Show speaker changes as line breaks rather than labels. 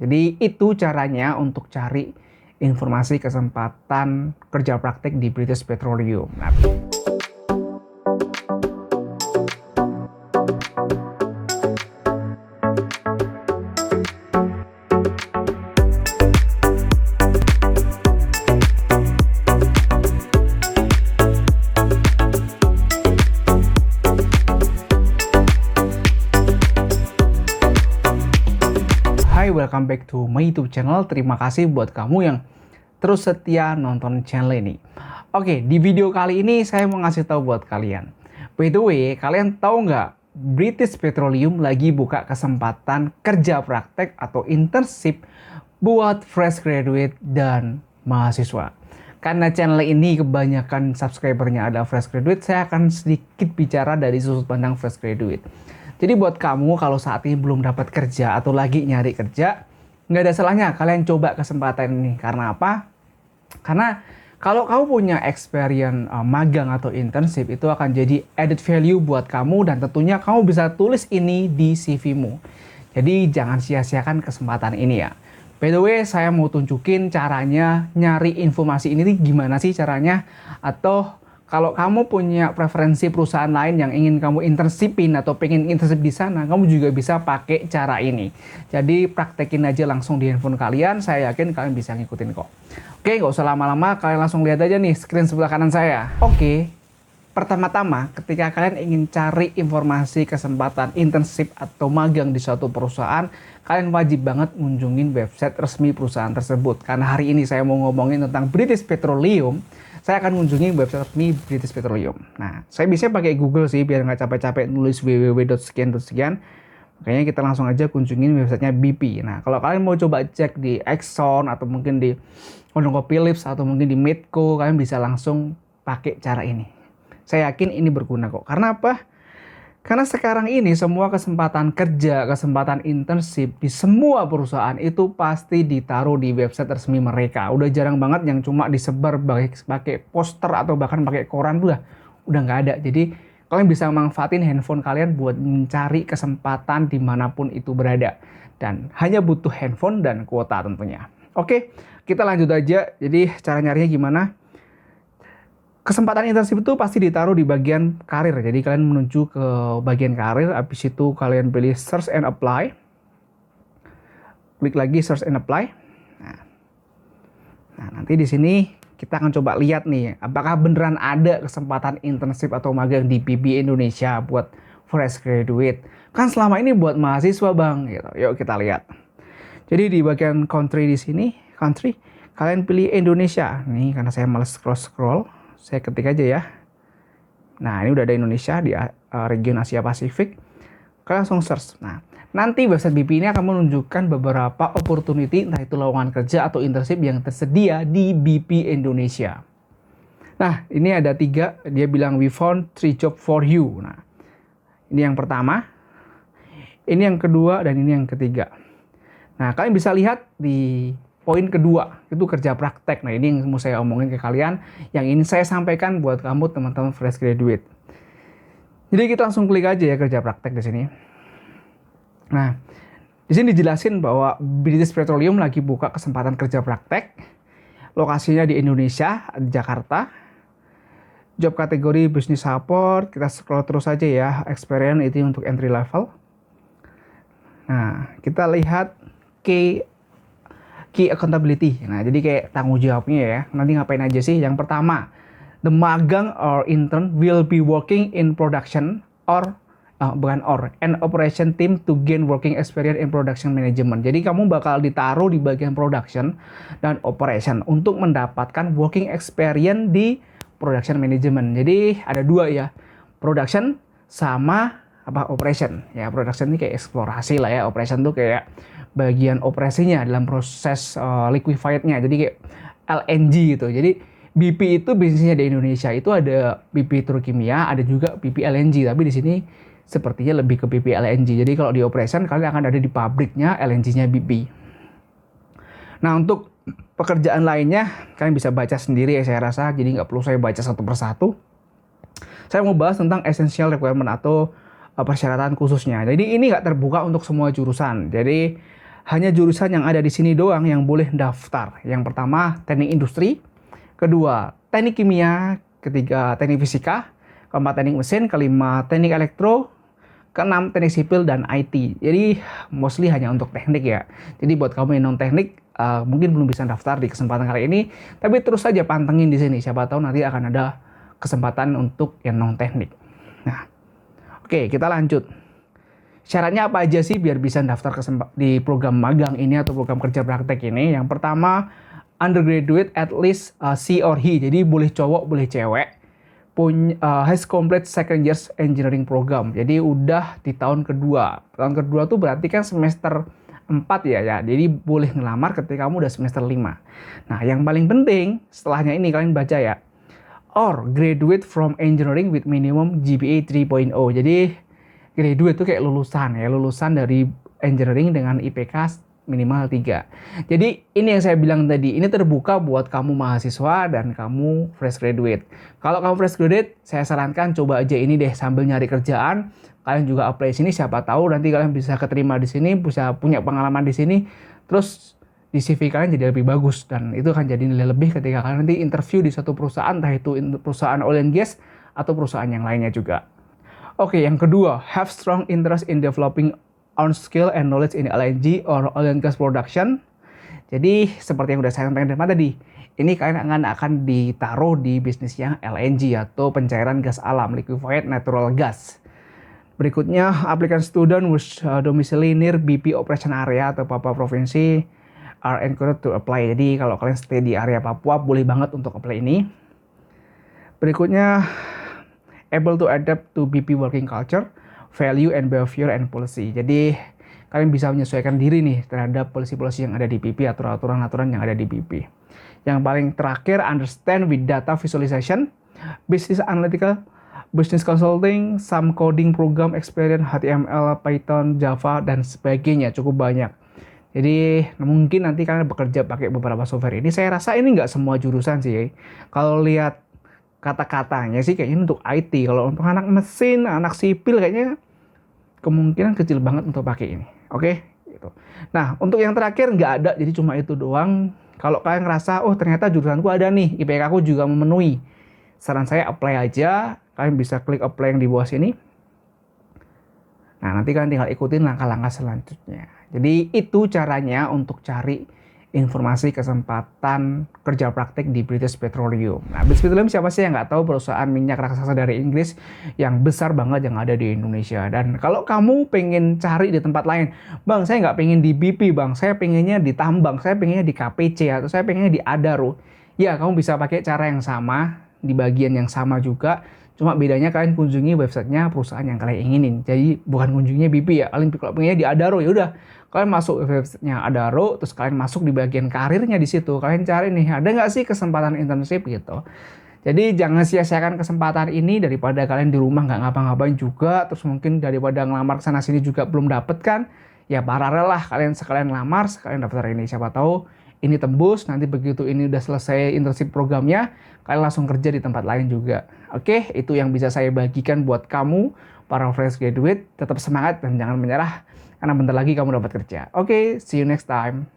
Jadi itu caranya untuk cari informasi kesempatan kerja praktek di British Petroleum. Nah, Hai, welcome back to my YouTube channel. Terima kasih buat kamu yang terus setia nonton channel ini. Oke, di video kali ini saya mau ngasih tahu buat kalian. By the way, kalian tahu nggak British Petroleum lagi buka kesempatan kerja praktek atau internship buat fresh graduate dan mahasiswa. Karena channel ini kebanyakan subscribernya ada fresh graduate, saya akan sedikit bicara dari sudut pandang fresh graduate. Jadi buat kamu kalau saat ini belum dapat kerja atau lagi nyari kerja, nggak ada salahnya kalian coba kesempatan ini. Karena apa? Karena kalau kamu punya experience magang atau internship, itu akan jadi added value buat kamu dan tentunya kamu bisa tulis ini di CV-mu. Jadi jangan sia-siakan kesempatan ini ya. By the way, saya mau tunjukin caranya nyari informasi ini gimana sih caranya. Atau kalau kamu punya preferensi perusahaan lain yang ingin kamu internshipin atau pengen internship di sana, kamu juga bisa pakai cara ini. Jadi praktekin aja langsung di handphone kalian, saya yakin kalian bisa ngikutin kok. Oke, nggak usah lama-lama, kalian langsung lihat aja nih screen sebelah kanan saya. Oke, pertama-tama ketika kalian ingin cari informasi kesempatan internship atau magang di suatu perusahaan, kalian wajib banget ngunjungin website resmi perusahaan tersebut. Karena hari ini saya mau ngomongin tentang British Petroleum, saya akan mengunjungi website resmi British Petroleum. Nah, saya biasanya pakai Google sih, biar nggak capek-capek nulis www.sekian. Makanya kita langsung aja kunjungin websitenya BP. Nah, kalau kalian mau coba cek di Exxon, atau mungkin di ConocoPhillips, atau mungkin di Medco, kalian bisa langsung pakai cara ini. Saya yakin ini berguna kok. Karena apa? Karena sekarang ini semua kesempatan kerja, kesempatan internship di semua perusahaan itu pasti ditaruh di website resmi mereka. Udah jarang banget yang cuma disebar pakai poster atau bahkan pakai koran, udah nggak ada. Jadi kalian bisa manfaatin handphone kalian buat mencari kesempatan dimanapun itu berada. Dan hanya butuh handphone dan kuota tentunya. Oke, kita lanjut aja. Jadi cara nyarinya gimana? Kesempatan internship itu pasti ditaruh di bagian karir. Jadi kalian menuju ke bagian karir, habis itu kalian pilih search and apply. Klik lagi search and apply. Nah, nanti di sini kita akan coba lihat nih, apakah beneran ada kesempatan internship atau magang di BP Indonesia buat fresh graduate. Kan selama ini buat mahasiswa bang, gitu. Yuk kita lihat. Jadi di bagian country di sini, country, kalian pilih Indonesia. Nih karena saya males scroll. Saya ketik aja ya. Nah, ini udah ada Indonesia di region Asia Pasifik. Kalian langsung search. Nah, nanti website BP ini akan menunjukkan beberapa opportunity, entah itu lowongan kerja atau internship yang tersedia di BP Indonesia. Nah, ini ada 3. Dia bilang, we found 3 job for you. Nah, ini yang pertama. Ini yang kedua, dan ini yang ketiga. Nah, kalian bisa lihat di poin kedua, itu kerja praktek. Nah, ini yang mau saya omongin ke kalian, yang ini saya sampaikan buat kamu teman-teman fresh graduate. Jadi kita langsung klik aja ya kerja praktek di sini. Nah, di sini dijelasin bahwa British Petroleum lagi buka kesempatan kerja praktek. Lokasinya di Indonesia, di Jakarta. Job kategori business support, kita scroll terus aja ya. Experience itu untuk entry level. Nah, kita lihat key accountability. Nah, jadi kayak tanggung jawabnya ya. Nanti ngapain aja sih? Yang pertama, the magang or intern will be working in production and operation team to gain working experience in production management. Jadi kamu bakal ditaruh di bagian production dan operation untuk mendapatkan working experience di production management. Jadi ada 2 ya. Production sama operation. Ya, production ini kayak eksplorasi lah ya. Operation tuh kayak bagian operasinya dalam proses liquefied-nya. Jadi kayak LNG gitu. Jadi BP itu bisnisnya di Indonesia itu ada BP Petrokimia, ada juga BP LNG. Tapi di sini sepertinya lebih ke BP LNG. Jadi kalau di operation kalian akan ada di pabriknya LNG-nya BP. Nah, untuk pekerjaan lainnya kalian bisa baca sendiri ya saya rasa. Jadi nggak perlu saya baca satu persatu. Saya mau bahas tentang essential requirement atau persyaratan khususnya. Jadi ini nggak terbuka untuk semua jurusan. Jadi hanya jurusan yang ada di sini doang yang boleh daftar. Yang pertama, teknik industri, kedua, teknik kimia, ketiga, teknik fisika, keempat, teknik mesin, kelima, teknik elektro, keenam, teknik sipil dan IT. Jadi mostly hanya untuk teknik ya. Jadi buat kamu yang non teknik mungkin belum bisa daftar di kesempatan kali ini, tapi terus saja pantengin di sini. Siapa tahu nanti akan ada kesempatan untuk yang non teknik. Nah, oke, kita lanjut. Syaratnya apa aja sih biar bisa daftar di program magang ini atau program kerja praktek ini? Yang pertama, undergraduate at least she or he. Jadi boleh cowok, boleh cewek. Has complete second years engineering program. Jadi udah di tahun kedua. Tahun kedua tuh berarti kan semester 4 ya. Jadi boleh ngelamar ketika kamu udah semester 5. Nah, yang paling penting setelahnya ini kalian baca ya. Or graduate from engineering with minimum GPA 3.0. Jadi graduate itu kayak lulusan dari engineering dengan IPK minimal 3. Jadi ini yang saya bilang tadi, ini terbuka buat kamu mahasiswa dan kamu fresh graduate. Kalau kamu fresh graduate, saya sarankan coba aja ini deh sambil nyari kerjaan. Kalian juga apply sini, siapa tahu nanti kalian bisa keterima di sini, bisa punya pengalaman di sini. Terus di CV kalian jadi lebih bagus dan itu akan jadi nilai lebih ketika kalian nanti interview di suatu perusahaan, entah itu perusahaan oil and gas atau perusahaan yang lainnya juga. Oke, yang kedua, have strong interest in developing own skill and knowledge in LNG or oil and gas production. Jadi seperti yang udah saya sampaikan tadi, ini kalian akan ditaruh di bisnis yang LNG atau pencairan gas alam, liquefied natural gas. Berikutnya, applicant student with domicile near BP operation area atau Papua provinsi are encouraged to apply. Jadi kalau kalian stay di area Papua, boleh banget untuk apply ini. Berikutnya, able to adapt to BP working culture, value and behavior and policy. Jadi kalian bisa menyesuaikan diri nih terhadap policy-policy yang ada di BP atau aturan-aturan yang ada di BP. Yang paling terakhir, understand with data visualization, business analytical, business consulting, some coding program experience, HTML, Python, Java, dan sebagainya. Cukup banyak. Jadi mungkin nanti kalian bekerja pakai beberapa software ini. Saya rasa ini nggak semua jurusan sih. Kalau lihat kata-katanya sih kayaknya untuk IT. Kalau untuk anak mesin, anak sipil kayaknya kemungkinan kecil banget untuk pakai ini. Oke? Gitu. Nah, untuk yang terakhir nggak ada, jadi cuma itu doang. Kalau kalian ngerasa, oh ternyata jurusanku ada nih, IPK aku juga memenuhi. Saran saya apply aja. Kalian bisa klik apply yang di bawah sini. Nah, nanti kalian tinggal ikutin langkah-langkah selanjutnya. Jadi itu caranya untuk cari informasi kesempatan kerja praktek di British Petroleum. Nah, British Petroleum siapa sih yang nggak tahu, perusahaan minyak raksasa dari Inggris yang besar banget yang ada di Indonesia. Dan kalau kamu pengen cari di tempat lain, bang saya nggak pengen di BP bang, saya pengennya di tambang, saya pengennya di KPC atau saya pengennya di Adaro. Ya kamu bisa pakai cara yang sama, di bagian yang sama juga. Cuma bedanya kalian kunjungi websitenya perusahaan yang kalian inginin. Jadi bukan kunjunginya BP ya. Kalian kalau pengennya di Adaro ya udah. Kalian masuk websitenya Adaro, terus kalian masuk di bagian karirnya di situ. Kalian cari nih, ada nggak sih kesempatan internship gitu. Jadi jangan sia-siakan kesempatan ini daripada kalian di rumah nggak ngapa-ngapain juga. Terus mungkin daripada ngelamar sana sini juga belum dapet kan. Ya paralel lah, kalian sekalian lamar, sekalian daftar ini. Siapa tahu ini tembus, nanti begitu ini udah selesai internship programnya, kalian langsung kerja di tempat lain juga. Oke, itu yang bisa saya bagikan buat kamu, para fresh graduate. Tetap semangat dan jangan menyerah, karena bentar lagi kamu dapat kerja. Oke, see you next time.